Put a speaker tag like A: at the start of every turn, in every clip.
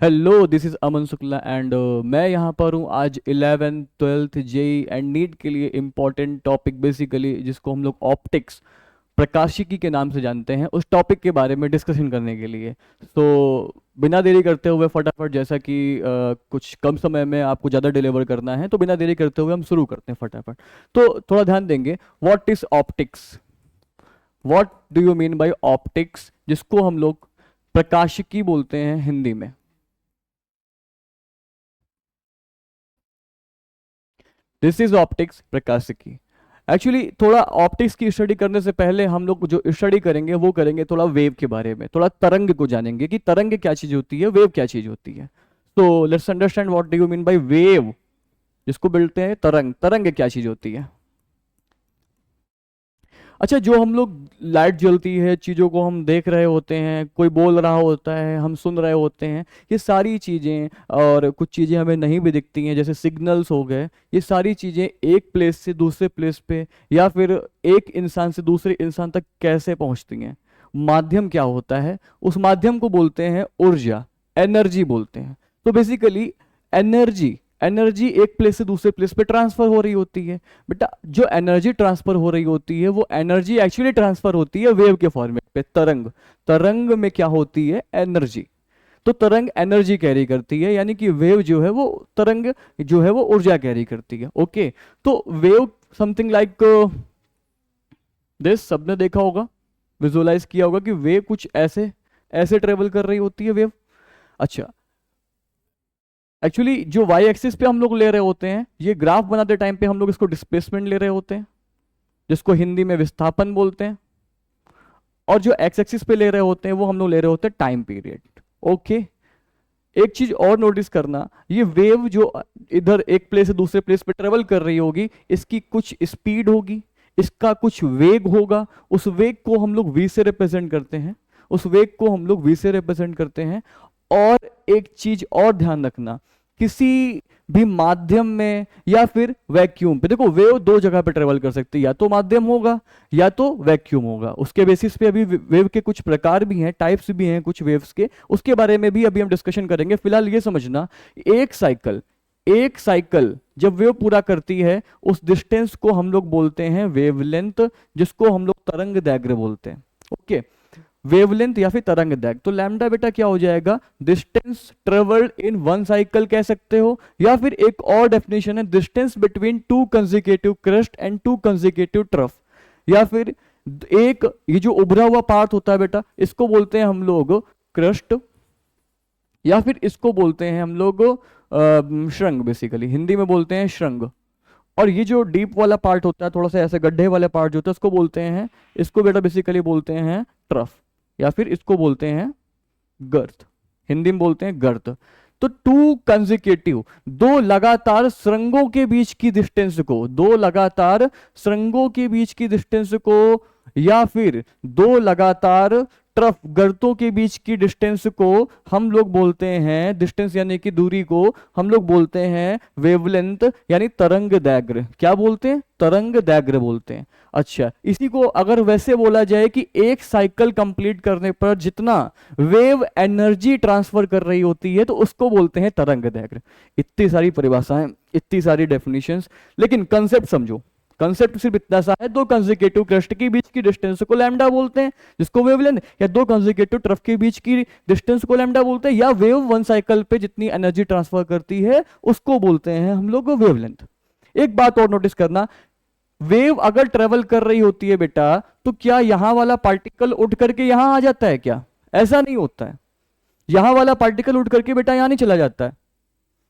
A: Hello, this is Aman Shukla and मैं यहाँ पर हूँ आज 11th 12th JEE and NEET के लिए इम्पोर्टेंट टॉपिक बेसिकली जिसको हम लोग ऑप्टिक्स प्रकाशिकी के नाम से जानते हैं उस टॉपिक के बारे में डिस्कशन करने के लिए। तो बिना देरी करते हुए फटाफट जैसा कि कुछ कम समय में आपको ज़्यादा डिलीवर करना है तो बिना देरी करते हुए हम शुरू करते हैं फटाफट। तो थोड़ा ध्यान देंगे, what is optics, what do you mean by optics, जिसको हम लोग प्रकाशिकी बोलते हैं हिंदी में। दिस इज ऑप्टिक्स प्रकाशिकी। एक्चुअली थोड़ा ऑप्टिक्स की स्टडी करने से पहले हम लोग जो स्टडी करेंगे वो करेंगे थोड़ा वेव के बारे में, थोड़ा तरंग को जानेंगे कि तरंग क्या चीज होती है, वेव क्या चीज होती है। तो let's understand what do you mean by wave, जिसको बोलते हैं तरंग। तरंग क्या चीज होती है? अच्छा, जो हम लोग लाइट जलती है, चीज़ों को हम देख रहे होते हैं, कोई बोल रहा होता है, हम सुन रहे होते हैं, ये सारी चीज़ें, और कुछ चीज़ें हमें नहीं भी दिखती हैं जैसे सिग्नल्स हो गए, ये सारी चीज़ें एक प्लेस से दूसरे प्लेस पे या फिर एक इंसान से दूसरे इंसान तक कैसे पहुंचती हैं, माध्यम क्या होता है, उस माध्यम को बोलते हैं ऊर्जा, एनर्जी बोलते हैं। तो बेसिकली एनर्जी एनर्जी एक प्लेस से दूसरे प्लेस पे ट्रांसफर हो रही होती है। बेटा, जो एनर्जी ट्रांसफर हो रही होती है वो एनर्जी एक्चुअली ट्रांसफर होती है वेव के फॉर्मेट पे, तरंग। तरंग में क्या होती है? एनर्जी। तो तरंग एनर्जी कैरी करती है, यानी कि वेव जो है वो तरंग जो है वो ऊर्जा कैरी करती है। ओके, तो वेव समथिंग लाइक दिस, सबने देखा होगा, विजुअलाइज किया होगा कि वेव कुछ ऐसे ऐसे ट्रेवल कर रही होती है वेव। अच्छा, एक्चुअली जो वाई एक्सिस पे हम लोग ले रहे होते हैं, ये ग्राफ बनाते टाइम पे हम लोग इसको डिस्प्लेसमेंट ले रहे होते हैं, जिसको हिंदी में विस्थापन बोलते हैं। और जो एक्स एक्सिस पे ले रहे होते हैं वो हम लोग ले रहे होते हैं टाइम पीरियड। ओके, एक चीज और नोटिस करना, ये वेव जो इधर एक प्लेस से दूसरे प्लेस पे ट्रेवल कर रही होगी, इसकी कुछ स्पीड होगी, इसका कुछ वेग होगा। उस वेग को हम लोग वी से रिप्रेजेंट करते हैं, उस वेग को हम लोग वी से रिप्रेजेंट करते हैं। और एक चीज और ध्यान रखना, किसी भी माध्यम में या फिर वैक्यूम पे, देखो वेव दो जगह पे ट्रेवल कर सकती है, या तो माध्यम होगा या तो वैक्यूम होगा। उसके बेसिस पे अभी वेव के कुछ प्रकार भी हैं, टाइप्स भी हैं कुछ वेव्स के, उसके बारे में भी अभी हम डिस्कशन करेंगे। फिलहाल ये समझना, एक साइकिल एक साइकिल जब वेव पूरा करती है उस डिस्टेंस को हम लोग बोलते हैं वेवलेंथ, जिसको हम लोग तरंग दैर्घ्य बोलते हैं। ओके, वेवलेंथ या फिर तरंग दैर्घ्य। तो लैम्डा बेटा क्या हो जाएगा? Distance travelled in one cycle कह सकते हो, या फिर एक और डेफिनेशन है distance between two consecutive crust and to consecutive trough. या फिर एक ये जो उभरा हुआ पार्ट होता है बेटा, इसको बोलते हैं हम लोग क्रस्ट, या फिर इसको बोलते हैं हम लोग श्रृंग, बेसिकली हिंदी में बोलते हैं श्रृंग। और ये जो डीप वाला पार्ट होता है, थोड़ा सा ऐसे गड्ढे वाले पार्ट जो होता है, उसको बोलते हैं, इसको बेटा बेसिकली बोलते हैं ट्रफ, या फिर इसको बोलते हैं गर्त, हिंदी में बोलते हैं गर्त। तो टू कंसेक्यूटिव, दो लगातार सुरंगों के बीच की डिस्टेंस को, दो लगातार सुरंगों के बीच की डिस्टेंस को, या फिर दो लगातार ट्रफ गर्तों के बीच की डिस्टेंस को हम लोग बोलते हैं, डिस्टेंस यानी कि दूरी को हम लोग बोलते हैं वेवलेंथ, यानी तरंग दैर्घ्य। क्या बोलते हैं? तरंग दैर्घ्य बोलते हैं। अच्छा, इसी को अगर वैसे बोला जाए कि एक साइकिल कंप्लीट करने पर जितना वेव एनर्जी ट्रांसफर कर रही होती है तो उसको बोलते हैं तरंग दैर्घ्य। इतनी सारी परिभाषाएं, इतनी सारी डेफिनेशंस, लेकिन कंसेप्ट समझो। कंसेप्ट सिर्फ इतना सा है, दो कंसेक्यूटिव क्रस्ट के बीच की डिस्टेंस को लैम्डा बोलते हैं, जिसको वेवलेंथ, या दो कंसेक्यूटिव ट्रफ के बीच की डिस्टेंस को लैम्डा बोलते हैं, या वेव वन साइकिल पे जितनी एनर्जी ट्रांसफर करती है उसको बोलते हैं हम लोग वेवलेंथ। एक बात और नोटिस करना, वेव अगर ट्रेवल कर रही होती है बेटा, तो क्या यहां वाला पार्टिकल उठ करके यहां आ जाता है क्या? ऐसा नहीं होता है। यहां वाला पार्टिकल उठ करके बेटा यहां नहीं चला जाता है,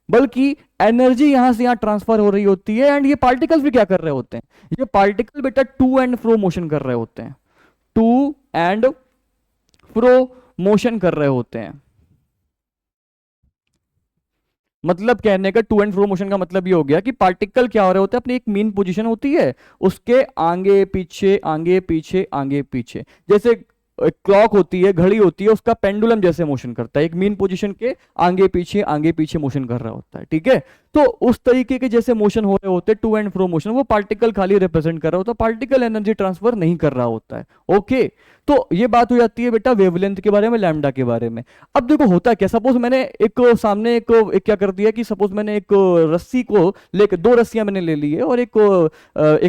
A: बल्कि एनर्जी यहां से यहां ट्रांसफर हो रही होती है। एंड ये पार्टिकल्स भी क्या कर रहे होते हैं? ये पार्टिकल बेटा टू एंड फ्रो मोशन कर रहे होते हैं, टू एंड फ्रो मोशन कर रहे होते हैं। मतलब कहने का टू एंड फ्रो मोशन का मतलब ये हो गया कि पार्टिकल क्या हो रहे होते हैं, अपनी एक मीन पोजीशन होती है, उसके आगे पीछे आगे पीछे आगे पीछे, जैसे क्लॉक होती है, घड़ी होती है, उसका पेंडुलम जैसे मोशन करता है, एक मीन पोजीशन के आगे पीछे मोशन कर रहा होता है। ठीक है, तो उस तरीके के जैसे मोशन हो रहे होते टू एंड फ्रो मोशन, वो पार्टिकल खाली रिप्रेजेंट कर रहा होता है, पार्टिकल एनर्जी ट्रांसफर नहीं कर रहा होता है। ओके, तो ये बात हो जाती है बेटा वेवलेंथ के बारे में, लैम्डा के बारे में। अब देखो होता क्या, सपोज मैंने एक सामने एक क्या कर दिया कि सपोज मैंने एक रस्सी को लेकर, दो रस्सियां मैंने ले ली है और एक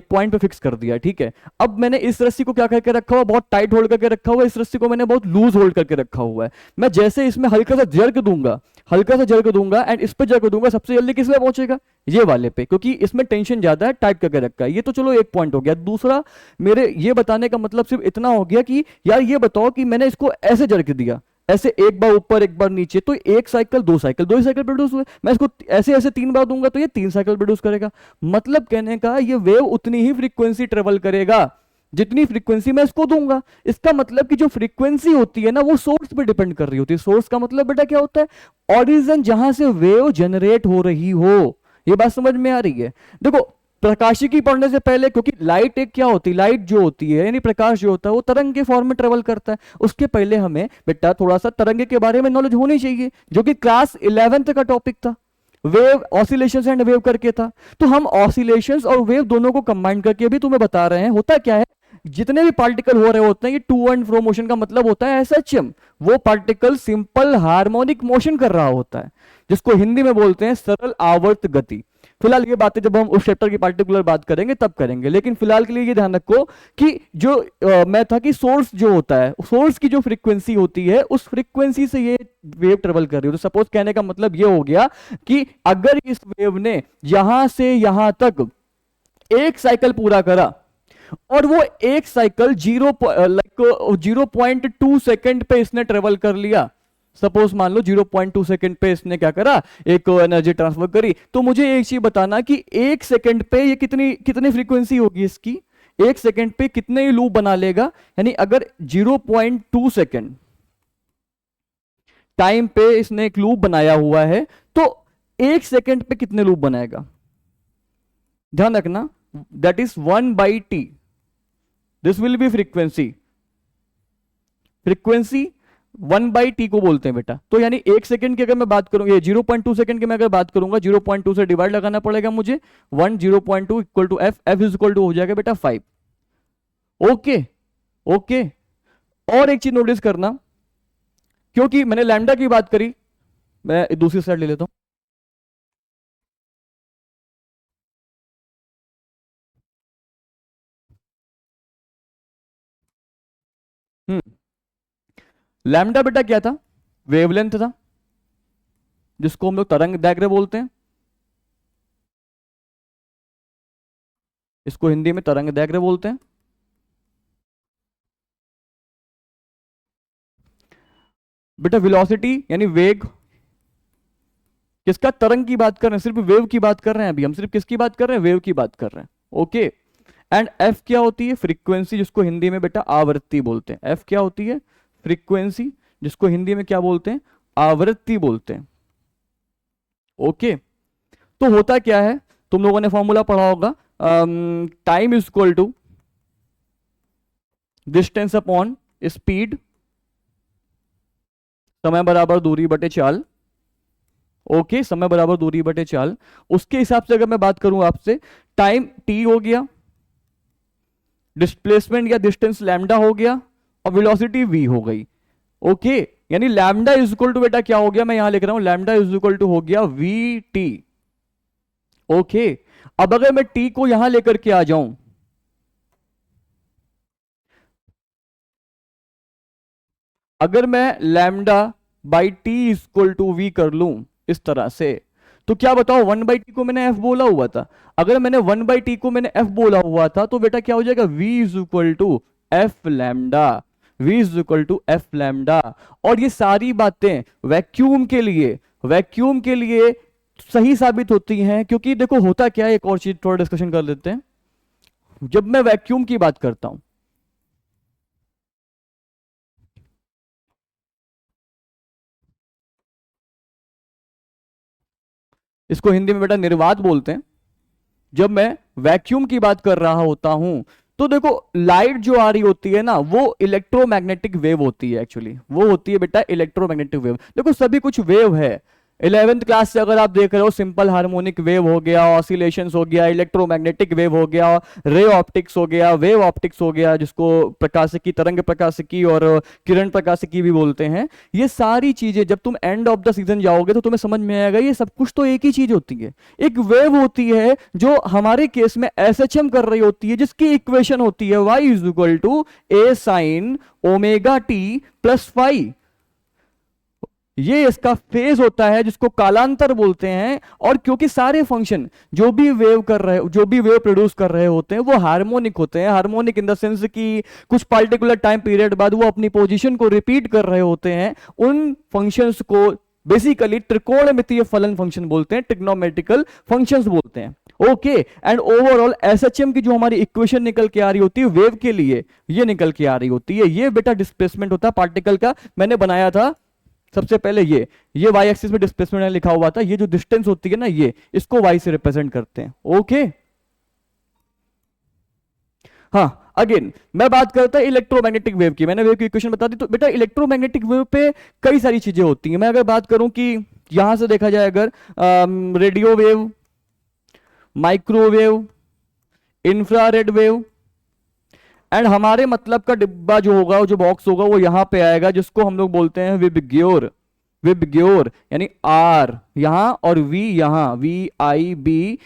A: पॉइंट पे फिक्स कर दिया, ठीक है। अब मैंने इस रस्सी को क्या करके रखा हुआ, बहुत टाइट होल्ड करके रखा हुआ है, इस रस्सी को मैंने बहुत लूज होल्ड करके रखा हुआ है। मैं जैसे इसमें हल्का सा जर्क दूंगा, हल्का सा जर्क दूंगा एंड इस पे जर्क दूंगा, सबसे जल्दी किस पे पहुंचेगा, ये वाले पे, क्योंकि इसमें टेंशन ज्यादा है, टाइट करके रखा है। ये तो चलो एक पॉइंट हो गया। दूसरा, मेरे ये बताने का मतलब सिर्फ इतना हो गया कि यार ये बताओ कि मैंने इसको ऐसे जर्क दिया, ऐसे एक बार ऊपर एक बार नीचे, तो एक साइकिल दो साइकिल, दो ही साइकिल प्रोड्यूस हुए। मैं इसको ऐसे ऐसे तीन बार दूंगा तो ये तीन साइकिल प्रोड्यूस करेगा। मतलब कहने का ये वेव उतनी ही फ्रीक्वेंसी ट्रेवल करेगा जितनी फ्रीक्वेंसी मैं इसको दूंगा। इसका मतलब कि जो फ्रीक्वेंसी होती है ना वो सोर्स पे डिपेंड कर रही होती है। सोर्स का मतलब बेटा क्या होता है, ऑरिजिन जहां से वेव जनरेट हो रही हो। ये बात समझ में आ रही है? देखो प्रकाशिकी पढ़ने से पहले, क्योंकि लाइट एक क्या होती है, लाइट जो होती है यानी प्रकाश जो होता है वो तरंग के फॉर्म में ट्रेवल करता है। उसके पहले हमें बेटा थोड़ा सा तरंग के बारे में नॉलेज होनी चाहिए, जो कि क्लास 11th का टॉपिक था, वेव ऑसिलेशंस एंड वेव करके था। तो हम ऑसिलेशंस और वेव दोनों को कंबाइन करके भी तुम्हें बता रहे हैं। होता क्या है, जितने भी पार्टिकल हो रहे होते हैं ये टू एंड फ्रो मोशन का मतलब होता है एसएचएम। वो पार्टिकल सिंपल हार्मोनिक मोशन कर रहा होता है, जिसको हिंदी में बोलते हैं सरल आवर्त गति। फिलहाल ये बातें जब हम उस चैप्टर की पार्टिकुलर बात करेंगे तब करेंगे, लेकिन फिलहाल के लिए ये ध्यान रखो कि जो मैं था कि सोर्स जो होता है, सोर्स की जो फ्रीक्वेंसी होती है उस फ्रीक्वेंसी से ये वेव ट्रेवल कर रही है। तो सपोज कहने का मतलब ये हो गया कि अगर इस वेव ने यहां से यहां तक एक साइकिल पूरा करा और वो एक साइकिल 0.2 सेकंड पे इसने ट्रेवल कर लिया, सपोज मान लो 0.2 सेकंड पे इसने क्या करा, एक एनर्जी ट्रांसफर करी, तो मुझे एक चीज बताना कि एक सेकंड पे ये कितनी फ्रीक्वेंसी होगी इसकी, एक सेकंड पे कितने ही लूप बना लेगा। यानी अगर 0.2 सेकंड टाइम पे इसने एक लूप बनाया हुआ है तो एक सेकंड पे कितने लूप बनाएगा, ध्यान रखना, that is 1/t। This will be frequency, frequency 1/t को बोलते हैं बेटा। तो यानी एक सेकंड की अगर मैं बात करूं, ये 0.2 सेकंड की मैं अगर बात करूंगा, 0.2 से डिवाइड लगाना पड़ेगा मुझे, 1 0.2 equal to f, f is equal to हो जाएगा बेटा 5। Okay okay. और एक चीज नोटिस करना, क्योंकि मैंने लैम्डा की बात करी, मैं दूसरी स्लाइड ले लेता हूं। लैम्डा बेटा क्या था, वेवलेंथ था, जिसको हम लोग तरंग दैर्घ्य बोलते हैं। इसको हिंदी में तरंग दैर्घ्य बोलते हैं। बेटा वेलोसिटी यानी वेग, किसका, तरंग की बात कर रहे हैं, सिर्फ वेव की बात कर रहे हैं अभी हम, सिर्फ किसकी बात कर रहे हैं, वेव की बात कर रहे हैं। ओके। एंड एफ क्या होती है, फ्रीक्वेंसी, जिसको हिंदी में बेटा आवृत्ति बोलते हैं। एफ क्या होती है, फ्रीक्वेंसी, जिसको हिंदी में क्या बोलते हैं, आवृत्ति बोलते हैं। ओके। तो होता क्या है, तुम लोगों ने फॉर्मूला पढ़ा होगा, time is equal to distance upon speed, समय बराबर दूरी बटे चाल। ओके, समय बराबर दूरी बटे चाल। उसके हिसाब से अगर मैं बात करूं आपसे, टाइम टी हो गया, डिस्प्लेसमेंट या डिस्टेंस लैम्डा हो गया, और वेलोसिटी वी हो गई। ओके, यानी लैम्डा इज इक्वल टू बेटा क्या हो गया, मैं यहां लिख रहा हूं, लैम्डा इज इक्वल टू हो गया वी टी। ओके, अब अगर मैं टी को यहां लेकर के आ जाऊं, अगर मैं lambda by t equal to v कर लूं इस तरह से, तो क्या बताओ, 1/t को मैंने f बोला हुआ था, अगर मैंने 1/t को मैंने f बोला हुआ था तो बेटा क्या हो जाएगा, v is equal to f lambda, v is equal to f lambda. और ये सारी बातें वैक्यूम के लिए सही साबित होती हैं, क्योंकि देखो होता क्या है, एक और चीज थोड़ा डिस्कशन कर लेते हैं। जब मैं वैक्यूम की बात करता हूं, इसको हिंदी में बेटा निर्वात बोलते हैं। जब मैं वैक्यूम की बात कर रहा होता हूं तो देखो लाइट जो आ रही होती है ना वो इलेक्ट्रोमैग्नेटिक वेव होती है, एक्चुअली वो होती है बेटा इलेक्ट्रोमैग्नेटिक वेव। देखो सभी कुछ वेव है, 11th क्लास से अगर आप देख रहे हो, सिंपल हार्मोनिक वेव हो गया, ऑसिलेशंस हो गया, इलेक्ट्रोमैग्नेटिक वेव हो गया, रे ऑप्टिक्स हो गया, वेव ऑप्टिक्स हो गया, जिसको प्रकाशिकी, तरंग प्रकाशिकी और किरण प्रकाशिकी भी बोलते हैं। ये सारी चीजें जब तुम एंड ऑफ द सीजन जाओगे तो तुम्हें समझ में आएगा ये सब कुछ तो एक ही चीज होती है। एक वेव होती है जो हमारे केस में एसएचएम कर रही होती है, जिसकी इक्वेशन होती है y is equal to a sin omega t plus phi. ये इसका फेज होता है जिसको कालांतर बोलते हैं। और क्योंकि सारे फंक्शन जो भी वेव कर रहे, जो भी वेव प्रोड्यूस कर रहे होते हैं वो हार्मोनिक होते हैं। हार्मोनिक इन द सेंस कि कुछ पर्टिकुलर टाइम पीरियड बाद वो अपनी पोजीशन को रिपीट कर रहे होते हैं। उन फंक्शंस को बेसिकली त्रिकोणमितीय फलन फंक्शन बोलते हैं, ट्रिग्नोमेट्रिकल फंक्शंस बोलते हैं। ओके, एंड ओवरऑल एसएचएम की जो हमारी इक्वेशन निकल के आ रही होती है वेव के लिए, ये निकल के आ रही होती है। ये बेटा डिस्प्लेसमेंट होता है पार्टिकल का। मैंने बनाया था सबसे पहले ये वाई एक्सिस में डिस्प्लेसमेंट लिखा हुआ था। ये जो डिस्टेंस होती है ना, ये इसको वाई से रिप्रेजेंट करते हैं। ओके, हाँ, अगेन मैं बात करता हूं इलेक्ट्रोमैग्नेटिक वेव की। मैंने वेव की इक्वेशन बता दी। तो बेटा इलेक्ट्रोमैग्नेटिक वेव पे कई सारी चीजें होती हैं। मैं अगर बात करूं कि यहां से देखा जाए अगर radio wave, microwave, infrared wave, and हमारे मतलब का डिब्बा जो होगा, जो बॉक्स होगा, वो यहां पे आएगा जिसको हम लोग बोलते हैं विबग्योर। विबग्योर यानी आर यहां और वी यहां, VIBGYOR।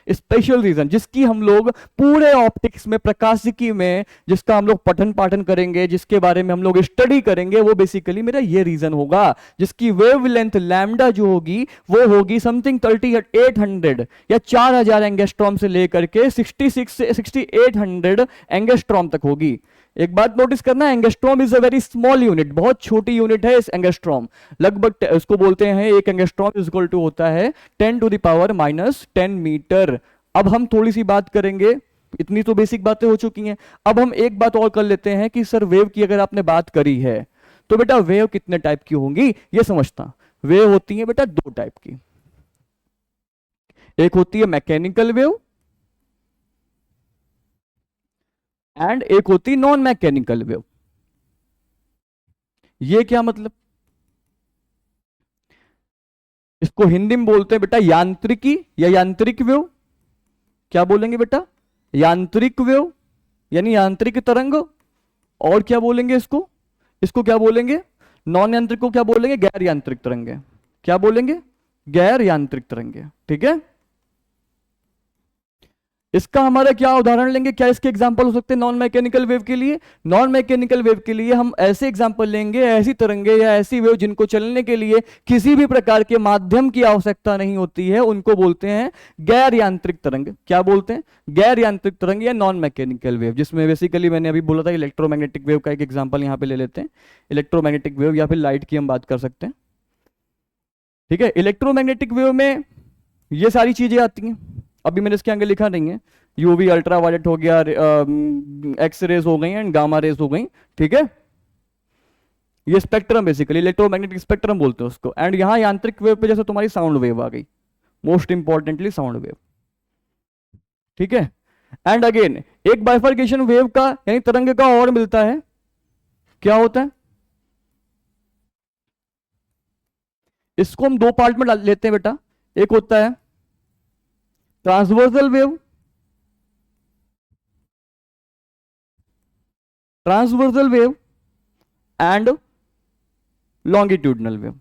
A: स्पेशल रीजन जिसकी हम लोग पूरे ऑप्टिक्स में, प्रकाशिकी में, जिसका हम लोग पठन पाठन करेंगे, जिसके बारे में हम लोग स्टडी करेंगे, वो बेसिकली मेरा ये रीजन होगा। जिसकी वेवलेंथ लैम्डा जो होगी वो होगी समथिंग 3800 या 4000 एंगस्ट्रॉम से लेकर के 66 से 6800 एंगस्ट्रॉम तक होगी। एक बात नोटिस करना, angstrom is a very small unit, बहुत छोटी यूनिट है इस एंगस्ट्रॉम। लगभग उसको बोलते हैं, एक एंगस्ट्रॉम इज इक्वल टू होता है 10 टू द पावर -10 मीटर। अब हम थोड़ी सी बात करेंगे, इतनी तो बेसिक बातें हो चुकी हैं। अब हम एक बात और कर लेते हैं कि सर वेव की अगर आपने बात करी है तो बेटा वेव कितने टाइप की होंगी ये समझता। वेव होती है बेटा दो टाइप की, एक होती है मैकेनिकल वेव एंड एक होती नॉन मैकेनिकल वेव। ये क्या मतलब, इसको हिंदी में बोलते हैं बेटा यांत्रिकी या यांत्रिक वेव। क्या बोलेंगे बेटा, यांत्रिक वेव यानी यांत्रिक तरंग। और क्या बोलेंगे इसको, इसको क्या बोलेंगे, नॉन यांत्रिक को क्या बोलेंगे, गैर यांत्रिक तरंगे। क्या बोलेंगे, गैर यांत्रिक तरंगे। ठीक है, इसका हमारा क्या उदाहरण लेंगे, क्या इसके एग्जांपल हो सकते हैं नॉन मैकेनिकल वेव के लिए। नॉन मैकेनिकल वेव के लिए हम ऐसे एग्जांपल लेंगे, ऐसी तरंगे या ऐसी वेव जिनको चलने के लिए किसी भी प्रकार के माध्यम की आवश्यकता नहीं होती है, उनको बोलते हैं गैर यांत्रिक तरंग। क्या बोलते हैं, गैर यांत्रिक तरंग या नॉन मैकेनिकल वेव। जिसमें बेसिकली मैंने अभी बोला था इलेक्ट्रोमैग्नेटिक वेव का एक एग्जाम्पल यहाँ पे ले लेते हैं। इलेक्ट्रोमैग्नेटिक वेव या फिर लाइट की हम बात कर सकते हैं। ठीक है, इलेक्ट्रोमैग्नेटिक वेव में ये सारी चीजें आती हैं। अभी मैंने इसके आगे लिखा नहीं है, यूवी अल्ट्रावायलेट हो गया, एक्स रेज हो गई एंड गामा रेज हो गई। ठीक है, ये स्पेक्ट्रम बेसिकली इलेक्ट्रोमैग्नेटिक स्पेक्ट्रम बोलते हैं उसको। एंड यहां यांत्रिक वेव पे जैसे तुम्हारी साउंड वेव आ गई, मोस्ट इंपॉर्टेंटली साउंड वेव। ठीक है, एंड अगेन एक बाइफर्केशन वेव का यानी तरंग का और मिलता है। क्या होता है, इसको हम दो पार्ट में लेते हैं बेटा। एक होता है transversal wave, transversal wave and longitudinal wave.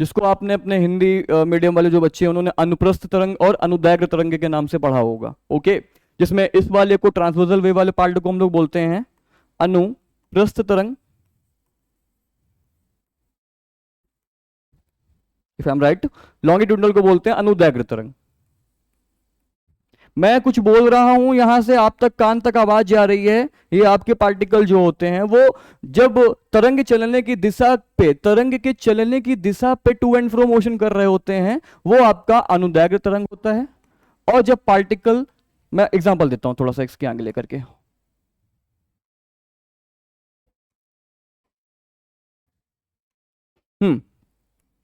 A: जिसको आपने अपने हिंदी मीडियम वाले जो बच्चे हैं उन्होंने अनुप्रस्थ तरंग और अनुदैर्घ्य तरंग के नाम से पढ़ा होगा। ओके, जिसमें इस वाले को ट्रांसवर्सल वेव वाले पार्ट को हम लोग बोलते हैं अनुप्रस्थ तरंग, if I am right. Longitudinal को बोलते हैं अनुदैर्घ्य तरंग। मैं कुछ बोल रहा हूं यहां से आप तक कान तक आवाज जा रही है, ये आपके पार्टिकल जो होते हैं वो जब तरंग चलने की दिशा पे, तरंग के चलने की दिशा पे टू एंड फ्रो मोशन कर रहे होते हैं, वो आपका अनुदैर्घ्य तरंग होता है। और जब पार्टिकल, मैं एग्जांपल देता हूं थोड़ा सा इसके आगे लेकर के,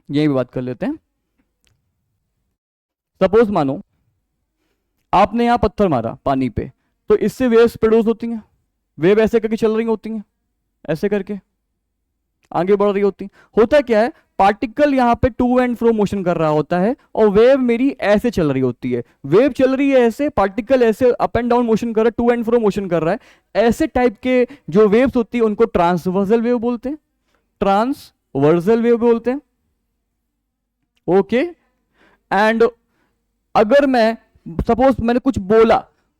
A: यही भी बात कर लेते हैं। सपोज मानो आपने यहां पत्थर मारा पानी पे, तो इससे वेव्स प्रोड्यूस होती हैं, वेव ऐसे करके चल रही होती हैं, ऐसे करके आगे बढ़ रही होती। होता क्या है, पार्टिकल यहाँ पे टू एंड फ्रो मोशन कर रहा होता है और वेव मेरी ऐसे चल रही होती है। वेव चल रही है ऐसे, पार्टिकल ऐसे अप एंड डाउन मोशन कर रहा है, टू एंड फ्रो मोशन कर रहा है। ऐसे टाइप के जो वेव्स होती है उनको ट्रांसवर्सल वेव बोलते हैं, ट्रांसवर्सल वेव बोलते हैं। ओके, एंड अगर मैं सपोज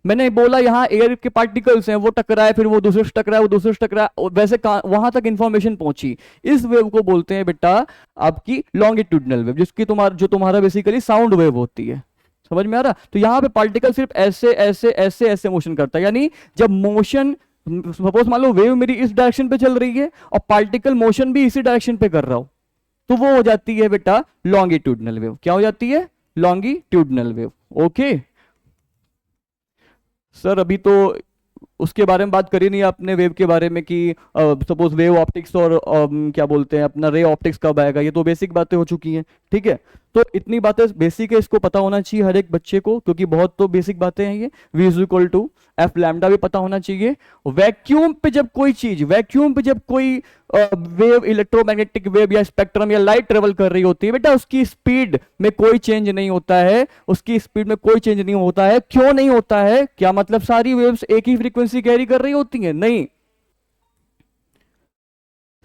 A: मैंने बोला यहाँ एयर के पार्टिकल्स हैं, वो टकराए, फिर वो दूसरे से टकराए, वो दूसरे से टकराए, वैसे वहां तक इंफॉर्मेशन पहुंची। इस वेव को बोलते हैं बेटा आपकी लॉन्गिट्यूडनल वेव, जो तुम्हारा बेसिकली साउंड वेव होती है। समझ में आ रहा? तो यहाँ पे पार्टिकल सिर्फ ऐसे ऐसे ऐसे ऐसे मोशन करता है, यानी जब मोशन, सपोज मान लो वेव मेरी इस डायरेक्शन पे चल रही है और पार्टिकल मोशन भी इसी डायरेक्शन पे कर रहा हो, तो वो हो जाती है बेटा लॉन्गिट्यूडनल वेव। क्या हो जाती है? Longitudinal wave. ओके सर, अभी तो उसके बारे में बात करी नहीं आपने, वेव के बारे में कि सपोज वेव ऑप्टिक्स और क्या बोलते हैं अपना रे ऑप्टिक्स कब आएगा, ये तो बेसिक बातें हो चुकी हैं। ठीक है, तो इतनी बातें बेसिक है, इसको पता होना चाहिए हर एक बच्चे को, क्योंकि बहुत तो बेसिक बातें हैं ये। V is equal to f lambda भी पता होना चाहिए। वैक्यूम पे जब कोई वेव, इलेक्ट्रोमैग्नेटिक वेव या स्पेक्ट्रम या लाइट ट्रेवल कर रही होती है बेटा, उसकी स्पीड में कोई चेंज नहीं होता है, क्यों नहीं होता है? क्या मतलब सारी वेव्स एक ही फ्रीक्वेंसी कैरी कर रही होती हैं? नहीं,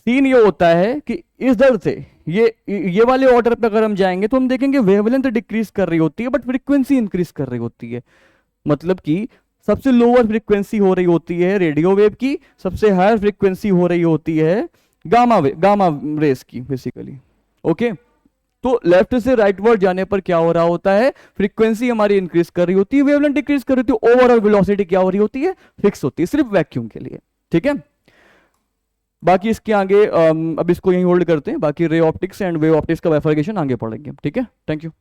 A: सीन ये होता है कि इधर से ये वाले ऑर्डर पे अगर हम जाएंगे तो हम देखेंगे वेवलेंथ डिक्रीज कर रही होती है बट फ्रीक्वेंसी इंक्रीज कर रही होती है। मतलब कि सबसे लोअर फ्रीक्वेंसी हो रही होती है रेडियो वेव की, सबसे हायर फ्रीक्वेंसी हो रही होती है गामा रेस की बेसिकली। ओके, तो लेफ्ट से राइट वर्ड जाने पर क्या हो रहा होता है? फ्रीक्वेंसी हमारी इंक्रीज कर रही होती है, वेवलेंथ डिक्रीज कर रही होती है, ओवरऑल वेलोसिटी क्या हो रही होती है? फिक्स होती है, सिर्फ वैक्यूम के लिए। ठीक है, बाकी इसके आगे अब इसको यहीं होल्ड करते हैं, बाकी ray optics and wave optics का बाइफरकेशन आगे पढ़ेंगे। ठीक है, थैंक यू।